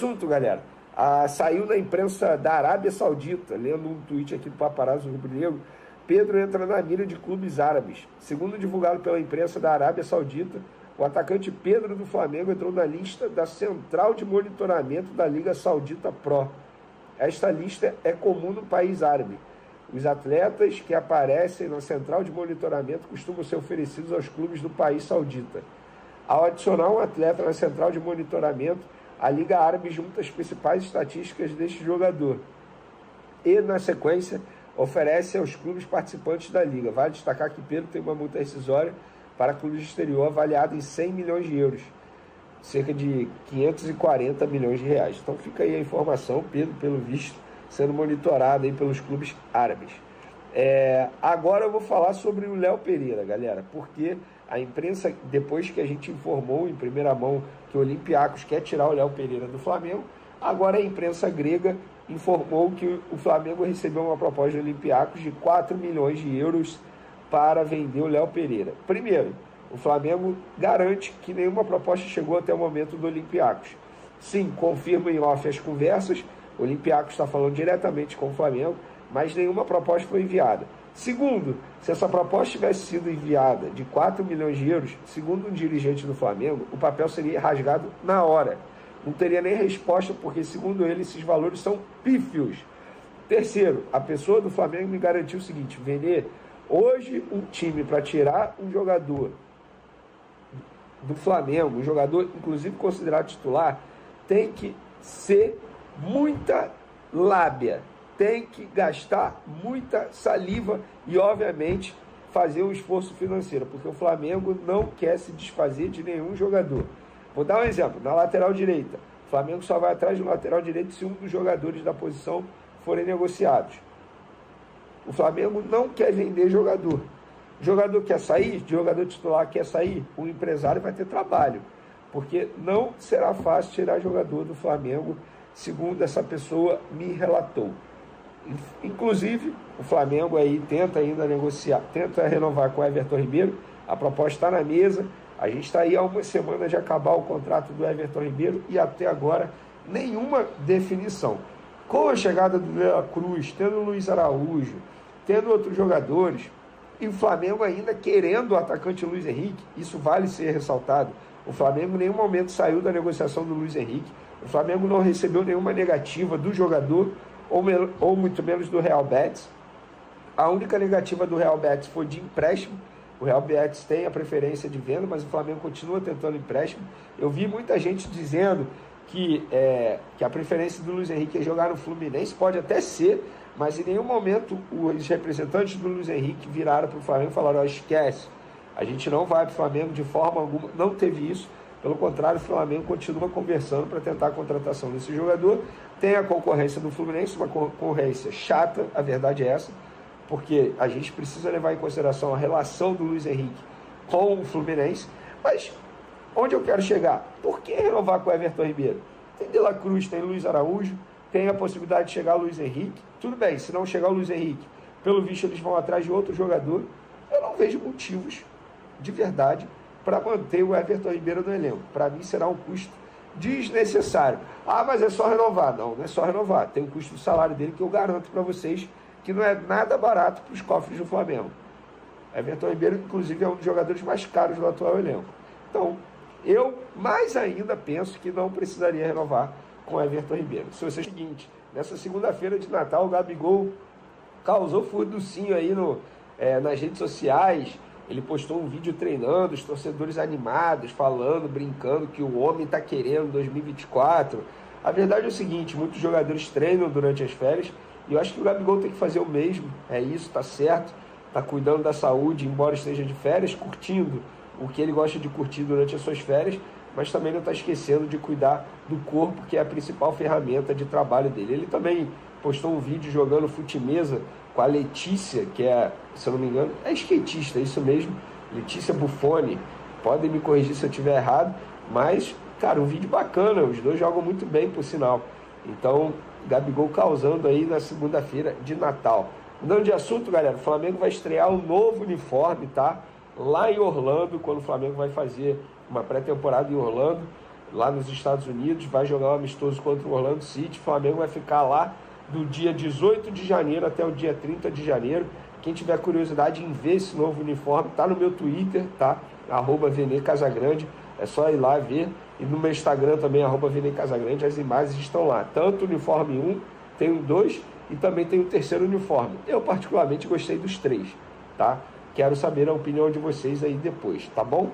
assunto, galera. Saiu na imprensa da Arábia Saudita, lendo um tweet aqui do Paparazzo Rubro-Negro, Pedro entra na mira de clubes árabes. Segundo divulgado pela imprensa da Arábia Saudita, o atacante Pedro do Flamengo entrou na lista da Central de Monitoramento da Liga Saudita Pro. Esta lista é comum no país árabe. Os atletas que aparecem na Central de Monitoramento costumam ser oferecidos aos clubes do país saudita. Ao adicionar um atleta na Central de Monitoramento, a Liga Árabe junta as principais estatísticas deste jogador e, na sequência, oferece aos clubes participantes da Liga. Vale destacar que Pedro tem uma multa rescisória para clubes do exterior avaliada em 100 milhões de euros, cerca de 540 milhões de reais. Então fica aí a informação, Pedro, pelo visto, sendo monitorado aí pelos clubes árabes. Agora eu vou falar sobre o Léo Pereira, galera, porque a imprensa, depois que a gente informou em primeira mão que o Olympiacos quer tirar o Léo Pereira do Flamengo, agora a imprensa grega informou que o Flamengo recebeu uma proposta do Olympiacos de 4 milhões de euros para vender o Léo Pereira. Primeiro, o Flamengo garante que nenhuma proposta chegou até o momento do Olympiacos. Sim, confirma em off as conversas, o Olympiacos está falando diretamente com o Flamengo, mas nenhuma proposta foi enviada. Segundo, se essa proposta tivesse sido enviada de 4 milhões de euros, segundo um dirigente do Flamengo, o papel seria rasgado na hora. Não teria nem resposta, porque, segundo ele, esses valores são pífios. Terceiro, a pessoa do Flamengo me garantiu o seguinte: Vene, hoje um time para tirar um jogador do Flamengo, um jogador inclusive considerado titular, tem que ser muita lábia, tem que gastar muita saliva e, obviamente, fazer um esforço financeiro, porque o Flamengo não quer se desfazer de nenhum jogador. Vou dar um exemplo, na lateral direita, o Flamengo só vai atrás do lateral direito se um dos jogadores da posição forem negociados. O Flamengo não quer vender jogador. O jogador quer sair, jogador titular quer sair, o empresário vai ter trabalho, porque não será fácil tirar jogador do Flamengo, segundo essa pessoa me relatou. Inclusive, o Flamengo aí tenta ainda negociar, tenta renovar com o Everton Ribeiro, a proposta está na mesa, a gente está aí há uma semana de acabar o contrato do Everton Ribeiro e até agora nenhuma definição. Com a chegada do De La Cruz, tendo o Luiz Araújo, tendo outros jogadores, e o Flamengo ainda querendo o atacante Luiz Henrique, isso vale ser ressaltado. O Flamengo em nenhum momento saiu da negociação do Luiz Henrique, o Flamengo não recebeu nenhuma negativa do jogador, ou muito menos do Real Betis. A única negativa do Real Betis foi de empréstimo. O Real Betis tem a preferência de venda, mas o Flamengo continua tentando empréstimo. Eu vi muita gente dizendo que a preferência do Luiz Henrique é jogar no Fluminense, pode até ser, mas em nenhum momento os representantes do Luiz Henrique viraram para o Flamengo e falaram: esquece, a gente não vai para o Flamengo de forma alguma, não teve isso. Pelo contrário, o Flamengo continua conversando para tentar a contratação desse jogador. Tem a concorrência do Fluminense, uma concorrência chata, a verdade é essa, porque a gente precisa levar em consideração a relação do Luiz Henrique com o Fluminense. Mas onde eu quero chegar? Por que renovar com o Everton Ribeiro? Tem De La Cruz, tem Luiz Araújo, tem a possibilidade de chegar o Luiz Henrique. Tudo bem, se não chegar o Luiz Henrique, pelo visto eles vão atrás de outro jogador. Eu não vejo motivos de verdade para manter o Everton Ribeiro no elenco. Para mim será um custo desnecessário. Ah, mas é só renovar. Não, não é só renovar. Tem o custo do salário dele que eu garanto para vocês que não é nada barato para os cofres do Flamengo. Everton Ribeiro, inclusive, é um dos jogadores mais caros do atual elenco. Então, eu mais ainda penso que não precisaria renovar com o Everton Ribeiro. Se você é o seguinte, nessa segunda-feira de Natal, o Gabigol causou furducinho aí nas redes sociais. Ele postou um vídeo treinando, os torcedores animados, falando, brincando que o homem está querendo 2024. A verdade é o seguinte, muitos jogadores treinam durante as férias e eu acho que o Gabigol tem que fazer o mesmo. É isso, tá certo, tá cuidando da saúde, embora esteja de férias, curtindo o que ele gosta de curtir durante as suas férias, mas também não está esquecendo de cuidar do corpo, que é a principal ferramenta de trabalho dele. Ele também postou um vídeo jogando fute-mesa com a Letícia, que é, se eu não me engano, é skatista, é isso mesmo, Letícia Buffoni. Podem me corrigir se eu estiver errado, mas, cara, um vídeo bacana, os dois jogam muito bem, por sinal. Então, Gabigol causando aí na segunda-feira de Natal. Mudando de assunto, galera, o Flamengo vai estrear um novo uniforme, tá? Lá em Orlando, quando o Flamengo vai fazer uma pré-temporada em Orlando. lá nos Estados Unidos, vai jogar um amistoso contra o Orlando City. O Flamengo vai ficar lá do dia 18 de janeiro até o dia 30 de janeiro. Quem tiver curiosidade em ver esse novo uniforme, tá no meu Twitter, tá? @VeneCasagrande, é só ir lá ver. E no meu Instagram também, @VeneCasagrande, as imagens estão lá. Tanto o uniforme 1, tem o 2 e também tem o terceiro uniforme. Eu particularmente gostei dos 3, tá? Quero saber a opinião de vocês aí depois, tá bom?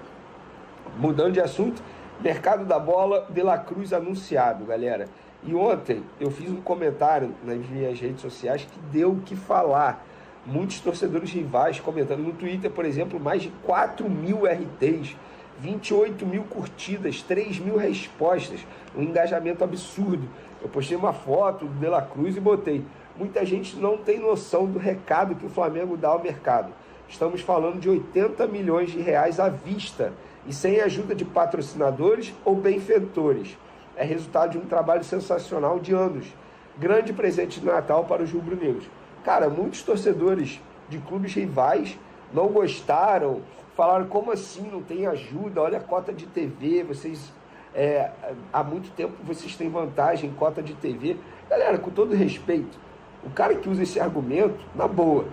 Mudando de assunto, mercado da bola, De La Cruz anunciado, galera. E ontem eu fiz um comentário nas minhas redes sociais que deu o que falar. Muitos torcedores rivais comentando no Twitter, por exemplo, mais de 4.000 RTs, 28.000 curtidas, 3.000 respostas, um engajamento absurdo. Eu postei uma foto do De La Cruz e botei: muita gente não tem noção do recado que o Flamengo dá ao mercado. Estamos falando de 80 milhões de reais à vista e sem ajuda de patrocinadores ou benfeitores. É resultado de um trabalho sensacional de anos. Grande presente de Natal para os rubro-negros. Cara, muitos torcedores de clubes rivais não gostaram, falaram: como assim não tem ajuda? Olha a cota de TV, vocês há muito tempo vocês têm vantagem em cota de TV. Galera, com todo respeito, o cara que usa esse argumento, na boa,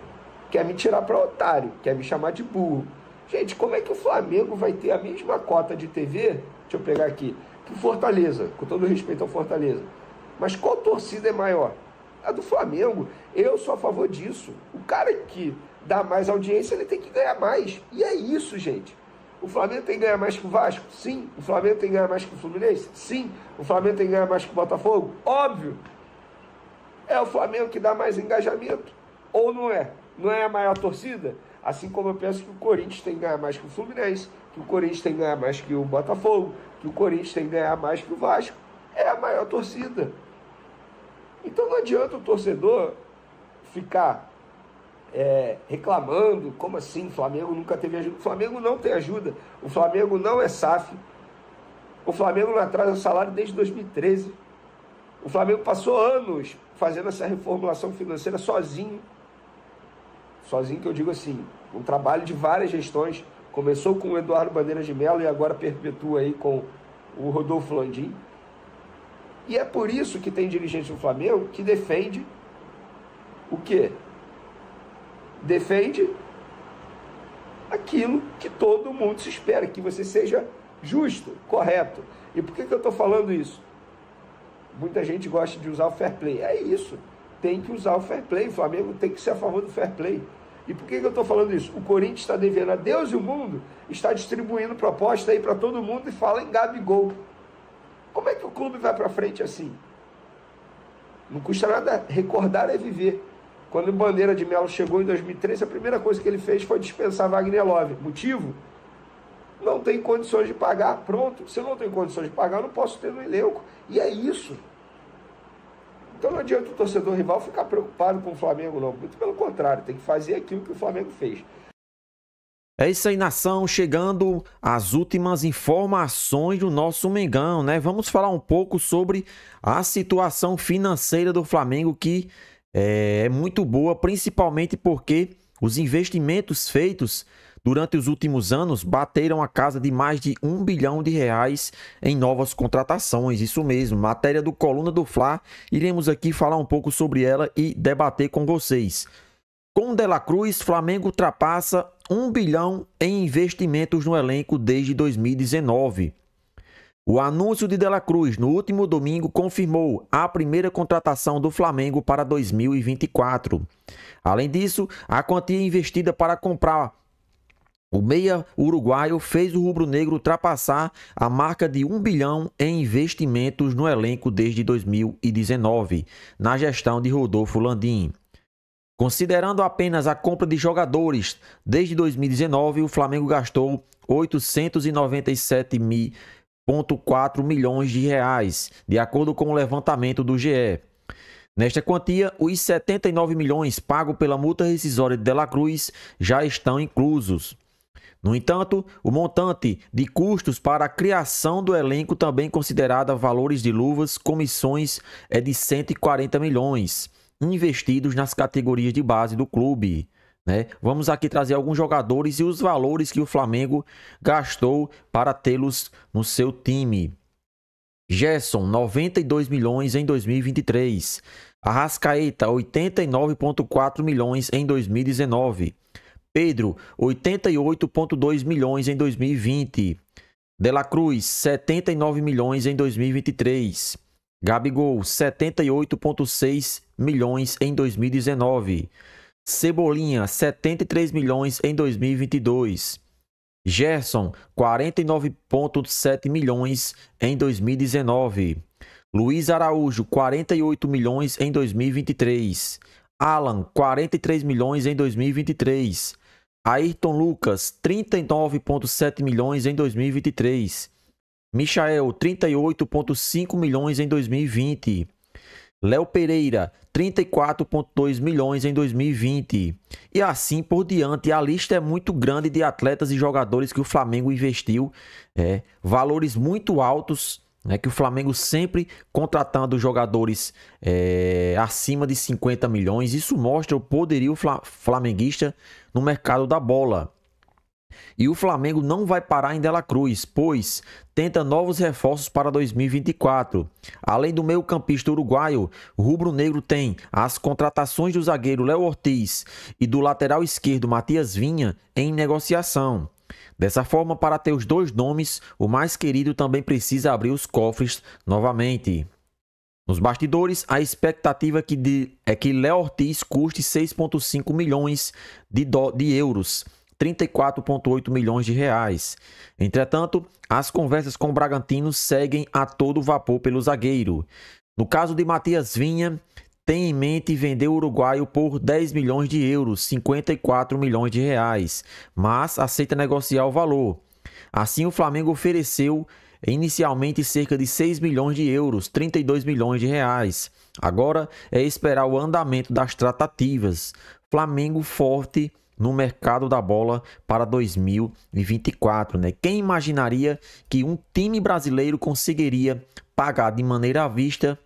quer me tirar para otário, quer me chamar de burro. Gente, como é que o Flamengo vai ter a mesma cota de TV, deixa eu pegar aqui, que o Fortaleza, com todo respeito ao Fortaleza? Mas qual torcida é maior? A do Flamengo. Eu sou a favor disso. O cara que dá mais audiência, ele tem que ganhar mais. E é isso, gente. O Flamengo tem que ganhar mais que o Vasco? Sim. O Flamengo tem que ganhar mais que o Fluminense? Sim. O Flamengo tem que ganhar mais que o Botafogo? Óbvio. É o Flamengo que dá mais engajamento? Ou não é? Não é a maior torcida? Assim como eu penso que o Corinthians tem que ganhar mais que o Fluminense, que o Corinthians tem que ganhar mais que o Botafogo, que o Corinthians tem que ganhar mais que o Vasco. É a maior torcida. Então não adianta o torcedor ficar reclamando: como assim, o Flamengo nunca teve ajuda. O Flamengo não tem ajuda, o Flamengo não é SAF, o Flamengo não atrasa salário desde 2013, o Flamengo passou anos fazendo essa reformulação financeira sozinho, que eu digo assim, um trabalho de várias gestões, começou com o Eduardo Bandeira de Mello e agora perpetua aí com o Rodolfo Landim. E é por isso que tem dirigente do Flamengo que defende o quê? Defende aquilo que todo mundo se espera, que você seja justo, correto. E por que eu estou falando isso? Muita gente gosta de usar o fair play. É isso, tem que usar o fair play. O Flamengo tem que ser a favor do fair play. E por que eu estou falando isso? O Corinthians está devendo a Deus e o mundo, está distribuindo proposta aí para todo mundo e fala em Gabigol. Como é que o clube vai para frente assim? Não custa nada, recordar é viver. Quando o Bandeira de Mello chegou em 2013, a primeira coisa que ele fez foi dispensar Wagner Love. Motivo? Não tem condições de pagar. Pronto, se eu não tenho condições de pagar, eu não posso ter no elenco. E é isso. Então não adianta o torcedor rival ficar preocupado com o Flamengo, não. Muito pelo contrário, tem que fazer aquilo que o Flamengo fez. É isso aí, nação, chegando às últimas informações do nosso Mengão, né? Vamos falar um pouco sobre a situação financeira do Flamengo, que é muito boa, principalmente porque os investimentos feitos durante os últimos anos bateram a casa de mais de R$1 bilhão em novas contratações. Isso mesmo, matéria do Coluna do Fla, iremos aqui falar um pouco sobre ela e debater com vocês. Com De La Cruz, Flamengo ultrapassa R$1 bilhão em investimentos no elenco desde 2019. O anúncio de La Cruz no último domingo confirmou a primeira contratação do Flamengo para 2024. Além disso, a quantia investida para comprar o meia uruguaio fez o rubro-negro ultrapassar a marca de R$1 bilhão em investimentos no elenco desde 2019, na gestão de Rodolfo Landim. Considerando apenas a compra de jogadores, desde 2019 o Flamengo gastou 897,4 milhões de reais, de acordo com o levantamento do GE. Nesta quantia, os 79 milhões pagos pela multa rescisória de La Cruz já estão inclusos. No entanto, o montante de custos para a criação do elenco, também considerada valores de luvas, comissões, é de 140 milhões. Investidos nas categorias de base do clube, né? Vamos aqui trazer alguns jogadores e os valores que o Flamengo gastou para tê-los no seu time. Gerson, 92 milhões em 2023. Arrascaeta, 89,4 milhões em 2019. Pedro, 88,2 milhões em 2020. De La Cruz, 79 milhões em 2023. Gabigol, 78,6 milhões em 2019. Cebolinha, 73 milhões em 2022. Gerson, 49,7 milhões em 2019. Luiz Araújo, 48 milhões em 2023. Alan, 43 milhões em 2023. Ayrton Lucas, 39,7 milhões em 2023. Michael, 38,5 milhões em 2020. Léo Pereira, 34,2 milhões em 2020. E assim por diante, a lista é muito grande de atletas e jogadores que o Flamengo investiu, valores muito altos, que o Flamengo sempre contratando jogadores acima de 50 milhões. Isso mostra o poderio flamenguista no mercado da bola. E o Flamengo não vai parar em De La Cruz, pois tenta novos reforços para 2024. Além do meio-campista uruguaio, o rubro-negro tem as contratações do zagueiro Léo Ortiz e do lateral esquerdo Matias Vinha em negociação. Dessa forma, para ter os dois nomes, o mais querido também precisa abrir os cofres novamente. Nos bastidores, a expectativa é que Léo Ortiz custe 6,5 milhões de euros. 34,8 milhões de reais. Entretanto, as conversas com o Bragantino seguem a todo vapor pelo zagueiro. No caso de Matias Vinha, tem em mente vender o uruguaio por 10 milhões de euros, 54 milhões de reais, mas aceita negociar o valor. Assim, o Flamengo ofereceu inicialmente cerca de 6 milhões de euros, 32 milhões de reais. Agora é esperar o andamento das tratativas. Flamengo forte no mercado da bola para 2024, Quem imaginaria que um time brasileiro conseguiria pagar de maneira à vista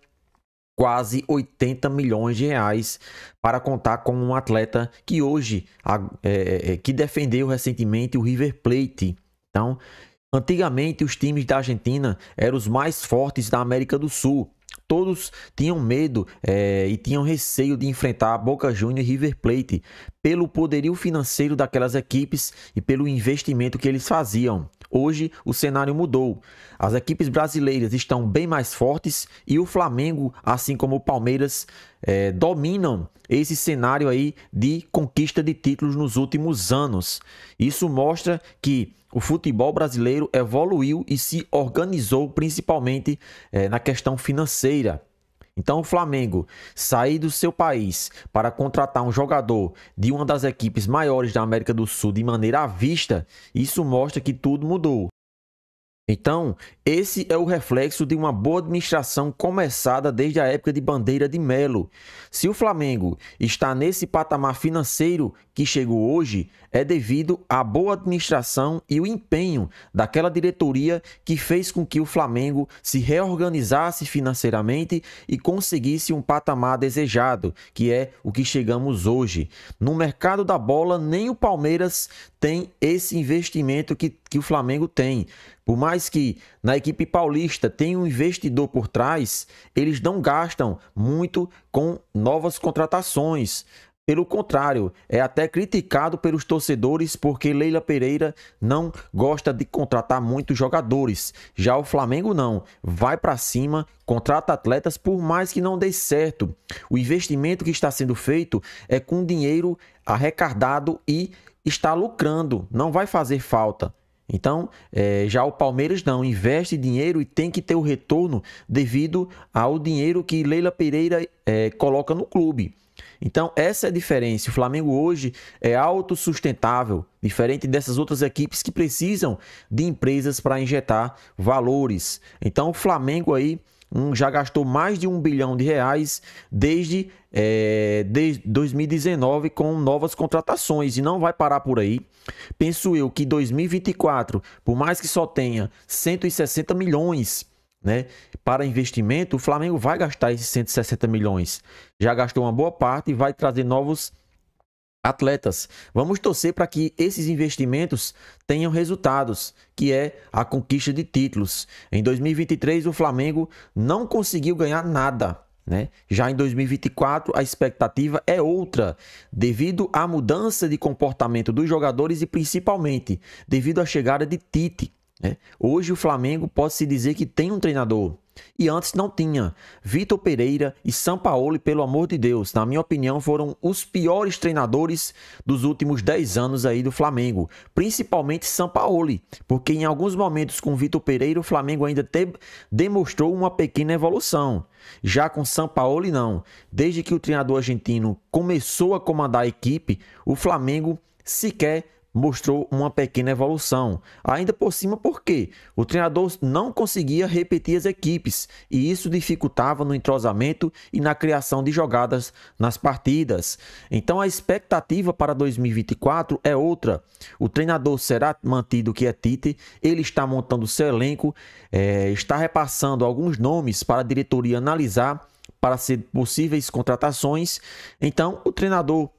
quase 80 milhões de reais para contar com um atleta que hoje, que defendeu recentemente o River Plate. Então, antigamente os times da Argentina eram os mais fortes da América do Sul. Todos tinham medo e tinham receio de enfrentar Boca Juniors e River Plate pelo poderio financeiro daquelas equipes e pelo investimento que eles faziam. Hoje o cenário mudou. As equipes brasileiras estão bem mais fortes e o Flamengo, assim como o Palmeiras, dominam esse cenário aí de conquista de títulos nos últimos anos. Isso mostra que o futebol brasileiro evoluiu e se organizou principalmente na questão financeira. Então o Flamengo sair do seu país para contratar um jogador de uma das equipes maiores da América do Sul de maneira à vista, isso mostra que tudo mudou. Então, esse é o reflexo de uma boa administração começada desde a época de Bandeira de Melo. Se o Flamengo está nesse patamar financeiro que chegou hoje, é devido à boa administração e o empenho daquela diretoria que fez com que o Flamengo se reorganizasse financeiramente e conseguisse um patamar desejado, que é o que chegamos hoje. No mercado da bola, nem o Palmeiras tem esse investimento que o Flamengo tem. Por mais que na equipe paulista tenha um investidor por trás, eles não gastam muito com novas contratações. Pelo contrário, é até criticado pelos torcedores porque Leila Pereira não gosta de contratar muitos jogadores. Já o Flamengo não, vai para cima, contrata atletas por mais que não dê certo. O investimento que está sendo feito é com dinheiro arrecadado e está lucrando, não vai fazer falta. Então, já o Palmeiras não, investe dinheiro e tem que ter o retorno devido ao dinheiro que Leila Pereira coloca no clube. Então, essa é a diferença. O Flamengo hoje é autossustentável, diferente dessas outras equipes que precisam de empresas para injetar valores. Então, o Flamengo aí já gastou mais de 1 bilhão de reais desde 2019 com novas contratações e não vai parar por aí. Penso eu que 2024, por mais que só tenha 160 milhões para investimento, o Flamengo vai gastar esses 160 milhões. Já gastou uma boa parte e vai trazer novos atletas. Vamos torcer para que esses investimentos tenham resultados, que é a conquista de títulos. Em 2023, o Flamengo não conseguiu ganhar nada, né? Já em 2024, a expectativa é outra, devido à mudança de comportamento dos jogadores e principalmente devido à chegada de Tite, né? Hoje o Flamengo pode-se dizer que tem um treinador. E antes não tinha. Vitor Pereira e Sampaoli, pelo amor de Deus, na minha opinião, foram os piores treinadores dos últimos 10 anos aí do Flamengo. Principalmente Sampaoli, porque em alguns momentos com Vitor Pereira o Flamengo ainda demonstrou uma pequena evolução. Já com Sampaoli não. Desde que o treinador argentino começou a comandar a equipe, o Flamengo sequer mostrou uma pequena evolução. Ainda por cima porque o treinador não conseguia repetir as equipes e isso dificultava no entrosamento e na criação de jogadas nas partidas. Então a expectativa para 2024 é outra. O treinador será mantido, que é Tite, ele está montando seu elenco, está repassando alguns nomes para a diretoria analisar para ser possíveis contratações. Então o treinador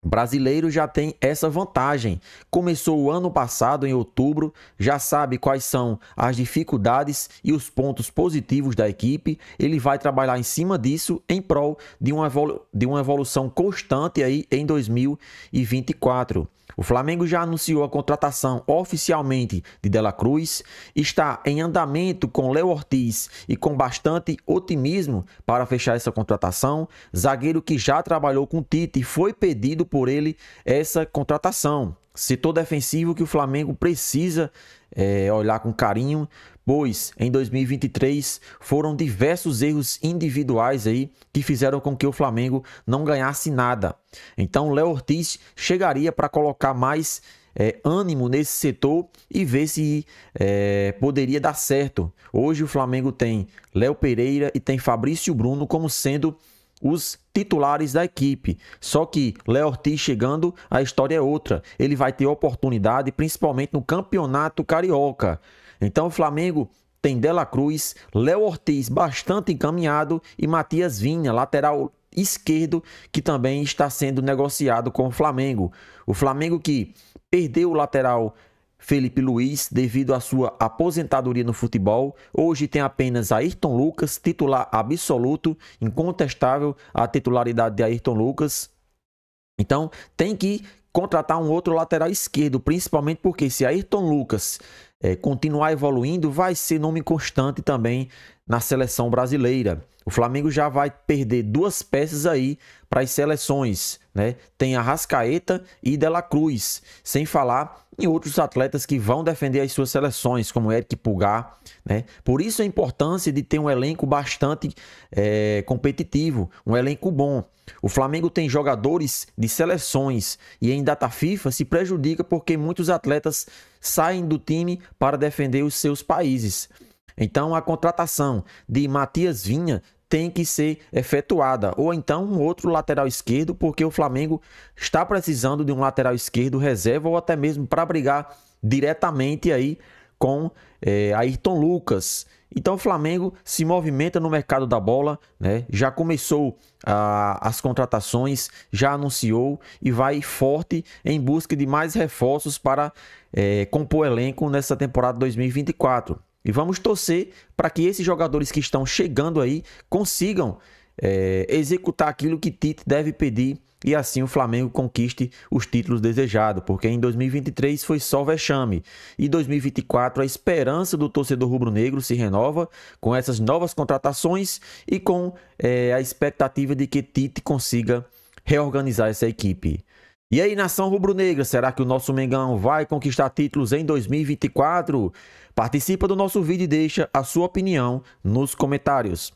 brasileiro já tem essa vantagem. Começou o ano passado, em outubro, já sabe quais são as dificuldades e os pontos positivos da equipe. Ele vai trabalhar em cima disso em prol de uma evolução constante aí em 2024. O Flamengo já anunciou a contratação oficialmente de De La Cruz, está em andamento com Léo Ortiz e com bastante otimismo para fechar essa contratação. Zagueiro que já trabalhou com Tite e foi pedido por ele essa contratação. Setor defensivo que o Flamengo precisa olhar com carinho, pois em 2023 foram diversos erros individuais aí que fizeram com que o Flamengo não ganhasse nada. Então Léo Ortiz chegaria para colocar mais ânimo nesse setor e ver se poderia dar certo. Hoje o Flamengo tem Léo Pereira e tem Fabrício Bruno como sendo os titulares da equipe. Só que Léo Ortiz chegando, a história é outra. Ele vai ter oportunidade, principalmente no Campeonato Carioca. Então o Flamengo tem De La Cruz, Léo Ortiz bastante encaminhado e Matias Vinha, lateral esquerdo, que também está sendo negociado com o Flamengo. O Flamengo que perdeu o lateral Felipe Luiz devido à sua aposentadoria no futebol. Hoje tem apenas Ayrton Lucas, titular absoluto, incontestável a titularidade de Ayrton Lucas. Então tem que contratar um outro lateral esquerdo, principalmente porque se Ayrton Lucas continuar evoluindo, vai ser nome constante também na seleção brasileira. O Flamengo já vai perder duas peças aí para as seleções, né? Tem Arrascaeta e De La Cruz, sem falar em outros atletas que vão defender as suas seleções, como Eric Pulgar, né? Por isso a importância de ter um elenco bastante competitivo, um elenco bom. O Flamengo tem jogadores de seleções e em data FIFA se prejudica porque muitos atletas saem do time para defender os seus países. Então a contratação de Matias Vinha tem que ser efetuada, ou então um outro lateral esquerdo, porque o Flamengo está precisando de um lateral esquerdo reserva ou até mesmo para brigar diretamente aí com Ayrton Lucas. Então o Flamengo se movimenta no mercado da bola, né? Já começou as contratações, já anunciou e vai forte em busca de mais reforços para compor elenco nessa temporada 2024. E vamos torcer para que esses jogadores que estão chegando aí consigam executar aquilo que Tite deve pedir e assim o Flamengo conquiste os títulos desejados, porque em 2023 foi só vexame. E 2024 a esperança do torcedor rubro-negro se renova com essas novas contratações e com a expectativa de que Tite consiga reorganizar essa equipe. E aí, nação rubro-negra, será que o nosso Mengão vai conquistar títulos em 2024? Participa do nosso vídeo e deixa a sua opinião nos comentários.